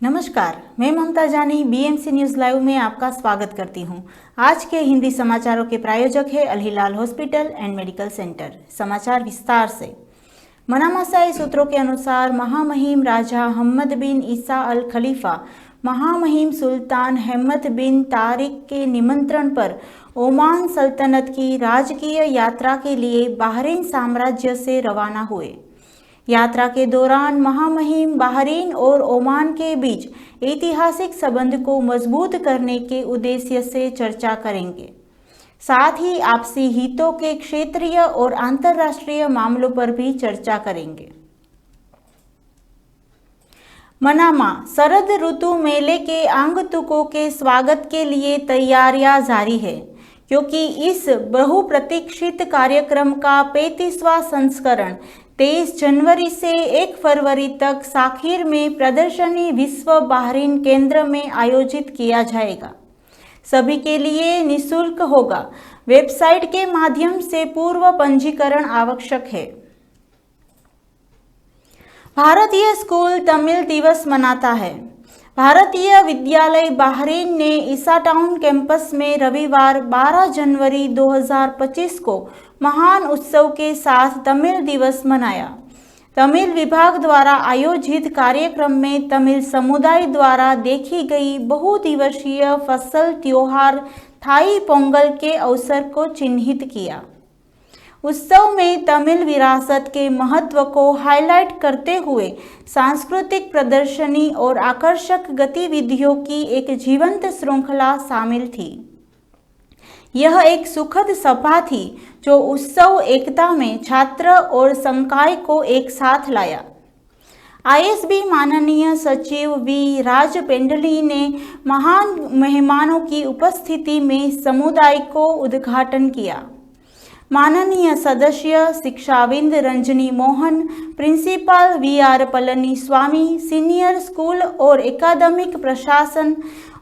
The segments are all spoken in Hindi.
नमस्कार, मैं ममता जानी बीएमसी न्यूज़ लाइव में आपका स्वागत करती हूं। आज के हिंदी समाचारों के प्रायोजक है अल हिलाल हॉस्पिटल एंड मेडिकल सेंटर। समाचार विस्तार से। मनामासाई सूत्रों के अनुसार महामहिम राजा हम्मद बिन ईसा अल खलीफा महामहिम सुल्तान हेमद बिन तारिक के निमंत्रण पर ओमान सल्तनत की राजकीय यात्रा के लिए बहरीन साम्राज्य से रवाना हुए। यात्रा के दौरान महामहिम बहरीन और ओमान के बीच ऐतिहासिक संबंध को मजबूत करने के उद्देश्य से चर्चा करेंगे। साथ ही आपसी हितों के क्षेत्रीय और अंतर्राष्ट्रीय मामलों पर भी चर्चा करेंगे। मनामा शरद ऋतु मेले के आगंतुकों के स्वागत के लिए तैयारियां जारी है, क्योंकि इस बहुप्रतीक्षित कार्यक्रम का 35वां संस्करण 23 जनवरी से 1 फरवरी तक साखिर में प्रदर्शनी विश्व बहरीन केंद्र में आयोजित किया जाएगा। सभी के लिए निःशुल्क होगा। वेबसाइट के माध्यम से पूर्व पंजीकरण आवश्यक है। भारतीय स्कूल तमिल दिवस मनाता है। भारतीय विद्यालय बहरीन ने ईसा टाउन कैंपस में रविवार 12 जनवरी 2025 को महान उत्सव के साथ तमिल दिवस मनाया। तमिल विभाग द्वारा आयोजित कार्यक्रम में तमिल समुदाय द्वारा देखी गई बहुदिवसीय फसल त्योहार थाई पोंगल के अवसर को चिन्हित किया। उत्सव में तमिल विरासत के महत्व को हाईलाइट करते हुए सांस्कृतिक प्रदर्शनी और आकर्षक गतिविधियों की एक जीवंत श्रृंखला शामिल थी। यह एक सुखद सभा थी जो उत्सव एकता में छात्र और संकाय को एक साथ लाया। आईएसबी माननीय सचिव वी राज पेंडली ने महान मेहमानों की उपस्थिति में समुदाय को उद्घाटन किया। माननीय सदस्य शिक्षाविंद रंजनी मोहन, प्रिंसिपल वीआर पलनी स्वामी, सीनियर स्कूल और एकाडमिक प्रशासन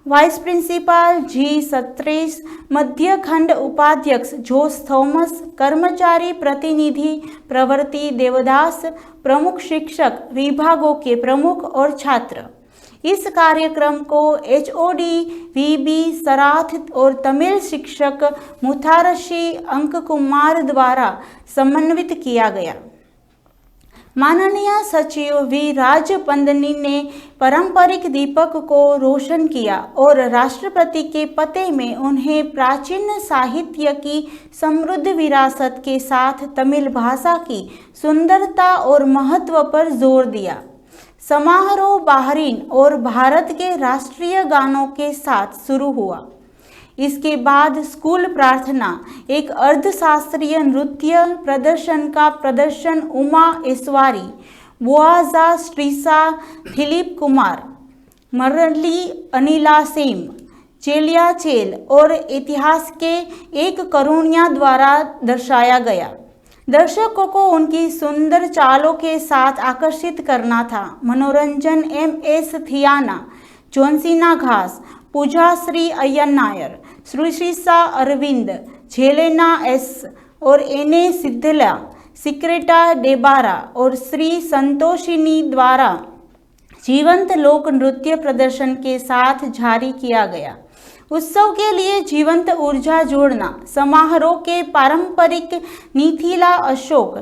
वाइस प्रिंसिपल जी सत्रेश, मध्य खंड उपाध्यक्ष जोस थॉमस, कर्मचारी प्रतिनिधि प्रवृत्ति देवदास, प्रमुख शिक्षक, विभागों के प्रमुख और छात्र। इस कार्यक्रम को एचओडी वीबी सराथ और तमिल शिक्षक मुथारशी अंक कुमार द्वारा समन्वित किया गया। माननीय सचिव वी राज पंदनी ने पारंपरिक दीपक को रोशन किया और राष्ट्रपति के पते में उन्हें प्राचीन साहित्य की समृद्ध विरासत के साथ तमिल भाषा की सुंदरता और महत्व पर जोर दिया। समारोह बहरीन और भारत के राष्ट्रीय गानों के साथ शुरू हुआ। इसके बाद स्कूल प्रार्थना, एक अर्धशास्त्रीय नृत्य प्रदर्शन का प्रदर्शन उमा ऐश्वारी, बुआजा श्रीसा, दिलीप कुमार, मरली अनिला सेम, चेलिया चेल और इतिहास के एक करुणिया द्वारा दर्शाया गया। दर्शकों को उनकी सुंदर चालों के साथ आकर्षित करना था। मनोरंजन एमएस थियाना, जोनसीना घास, पूजा श्री अय्यन नायर, श्रीसा अरविंद, झेलेना एस और एने सिद्धला, सिक्रेटा डेबारा और श्री संतोषिनी द्वारा जीवंत लोक नृत्य प्रदर्शन के साथ जारी किया गया। उत्सव के लिए जीवंत ऊर्जा जोड़ना। समारोह के पारंपरिक नीथिला अशोक,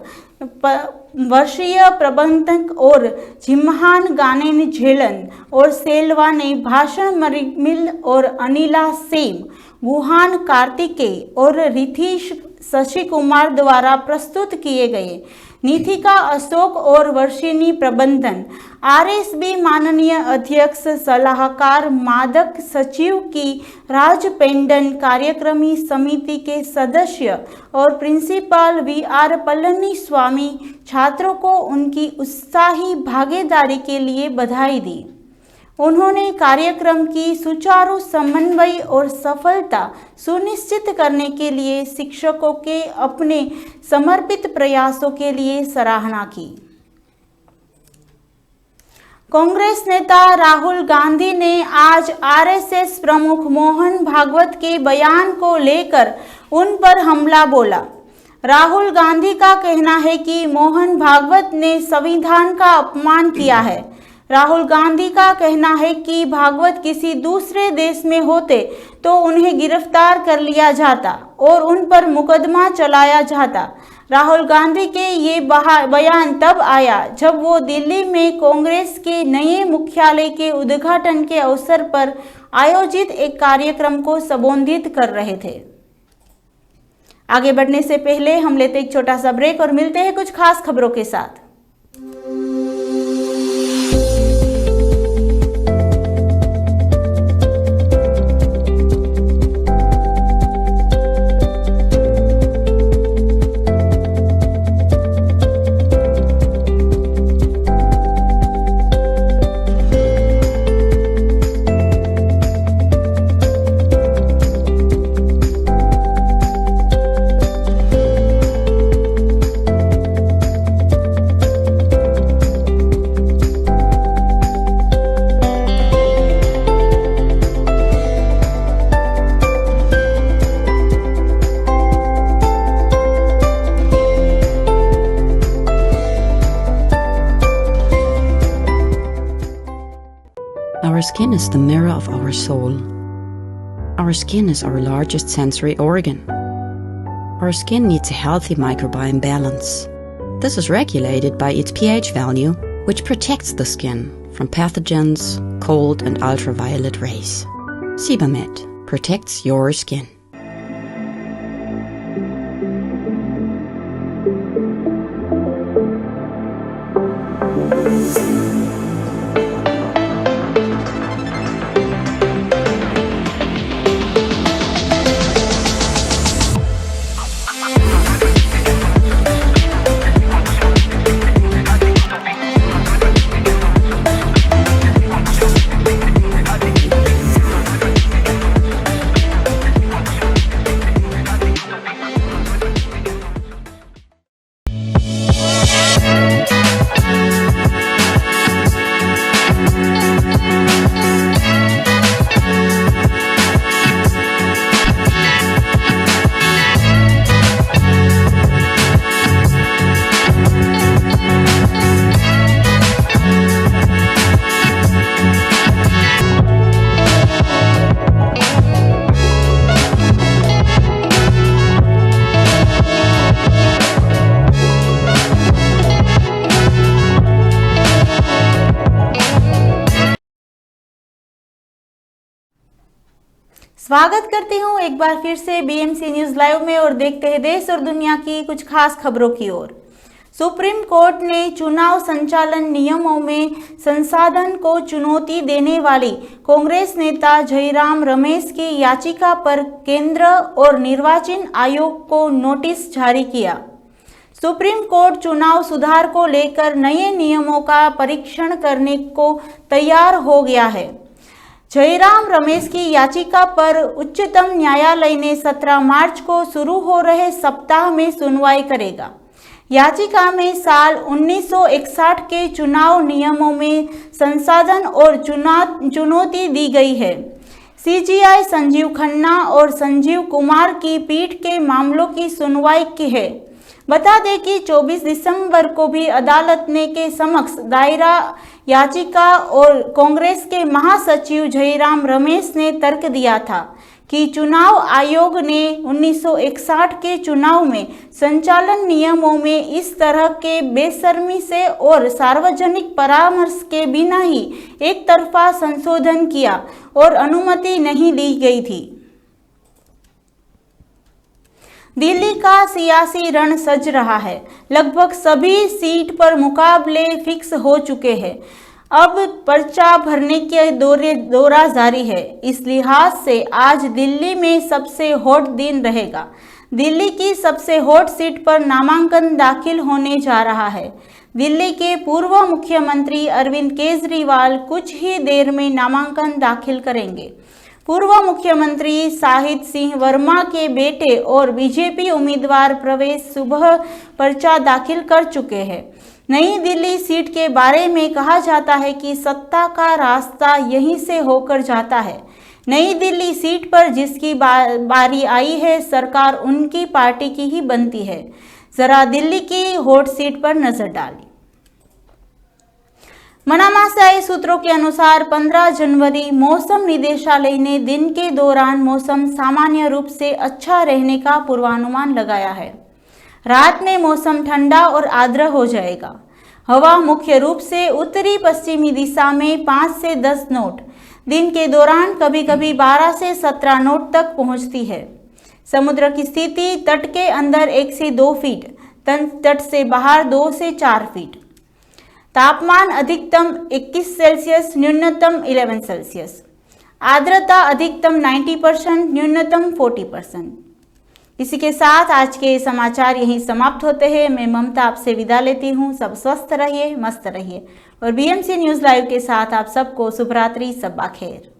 वर्षीय प्रबंधक और जिम्हान गानेन झेलन और सेल्वा ने भाषण मरिमिल और अनिला सेम, वुहान कार्तिकेय और रिथीश शशि कुमार द्वारा प्रस्तुत किए गए। नीथिका अशोक और वर्षिनी प्रबंधन। आरएसबी माननीय अध्यक्ष सलाहकार मादक सचिव की राज पेंडन, कार्यक्रमी समिति के सदस्य और प्रिंसिपल वीआर पलनी स्वामी छात्रों को उनकी उत्साही भागीदारी के लिए बधाई दी। उन्होंने कार्यक्रम की सुचारू समन्वय और सफलता सुनिश्चित करने के लिए शिक्षकों के अपने समर्पित प्रयासों के लिए सराहना की। कांग्रेस नेता राहुल गांधी ने आज आरएसएस प्रमुख मोहन भागवत के बयान को लेकर उन पर हमला बोला। राहुल गांधी का कहना है कि मोहन भागवत ने संविधान का अपमान किया है। राहुल गांधी का कहना है कि भागवत किसी दूसरे देश में होते तो उन्हें गिरफ्तार कर लिया जाता और उन पर मुकदमा चलाया जाता। राहुल गांधी के ये बयान तब आया जब वो दिल्ली में कांग्रेस के नए मुख्यालय के उद्घाटन के अवसर पर आयोजित एक कार्यक्रम को संबोधित कर रहे थे। आगे बढ़ने से पहले हम लेते एक छोटा सा ब्रेक और मिलते हैं कुछ खास खबरों के साथ। Our skin is the mirror of our soul. Our skin is our largest sensory organ. Our skin needs a healthy microbiome balance. This is regulated by its pH value, which protects the skin from pathogens, cold and ultraviolet rays. Sebamed protects your skin. स्वागत करती हूँ एक बार फिर से बीएमसी न्यूज लाइव में और देखते हैं देश और दुनिया की कुछ खास खबरों की ओर। सुप्रीम कोर्ट ने चुनाव संचालन नियमों में संशोधन को चुनौती देने वाली कांग्रेस नेता जयराम रमेश की याचिका पर केंद्र और निर्वाचन आयोग को नोटिस जारी किया। सुप्रीम कोर्ट चुनाव सुधार को लेकर नए नियमों का परीक्षण करने को तैयार हो गया है। जयराम रमेश की याचिका पर उच्चतम न्यायालय ने 17 मार्च को शुरू हो रहे सप्ताह में सुनवाई करेगा। याचिका में साल 1961 के चुनाव नियमों में संशोधन और चुनौती दी गई है। सीजीआई संजीव खन्ना और संजीव कुमार की पीठ के मामलों की सुनवाई की है। बता दें कि 24 दिसंबर को भी अदालत ने के समक्ष दायरा याचिका और कांग्रेस के महासचिव जयराम रमेश ने तर्क दिया था कि चुनाव आयोग ने 1961 के चुनाव में संचालन नियमों में इस तरह के बेशर्मी से और सार्वजनिक परामर्श के बिना ही एक तरफा संशोधन किया और अनुमति नहीं ली गई थी। दिल्ली का सियासी रण सज रहा है। लगभग सभी सीट पर मुकाबले फिक्स हो चुके हैं। अब पर्चा भरने के दौरा जारी है। इस लिहाज से आज दिल्ली में सबसे हॉट दिन रहेगा। दिल्ली की सबसे हॉट सीट पर नामांकन दाखिल होने जा रहा है। दिल्ली के पूर्व मुख्यमंत्री अरविंद केजरीवाल कुछ ही देर में नामांकन दाखिल करेंगे। पूर्व मुख्यमंत्री साहिद सिंह वर्मा के बेटे और बीजेपी उम्मीदवार प्रवेश सुबह पर्चा दाखिल कर चुके हैं। नई दिल्ली सीट के बारे में कहा जाता है कि सत्ता का रास्ता यहीं से होकर जाता है। नई दिल्ली सीट पर जिसकी बारी आई है, सरकार उनकी पार्टी की ही बनती है। जरा दिल्ली की हॉट सीट पर नजर डालिए। मनामासाई सूत्रों के अनुसार 15 जनवरी मौसम निदेशालय ने दिन के दौरान मौसम सामान्य रूप से अच्छा रहने का पूर्वानुमान लगाया है। रात में मौसम ठंडा और आर्द्र हो जाएगा। हवा मुख्य रूप से उत्तरी पश्चिमी दिशा में 5 से 10 नॉट, दिन के दौरान कभी कभी 12 से 17 नॉट तक पहुंचती है। समुद्र की स्थिति तट के अंदर 1 से 2 फीट, तट से बाहर 2 से 4 फीट। तापमान अधिकतम 21 सेल्सियस, न्यूनतम 11 सेल्सियस। आर्द्रता अधिकतम 90%, न्यूनतम 40%। इसी के साथ आज के समाचार यहीं समाप्त होते हैं। मैं ममता आपसे विदा लेती हूँ। सब स्वस्थ रहिए, मस्त रहिए और बीएमसी न्यूज़ लाइव के साथ आप सबको शुभ रात्रि, सब्बा खैर।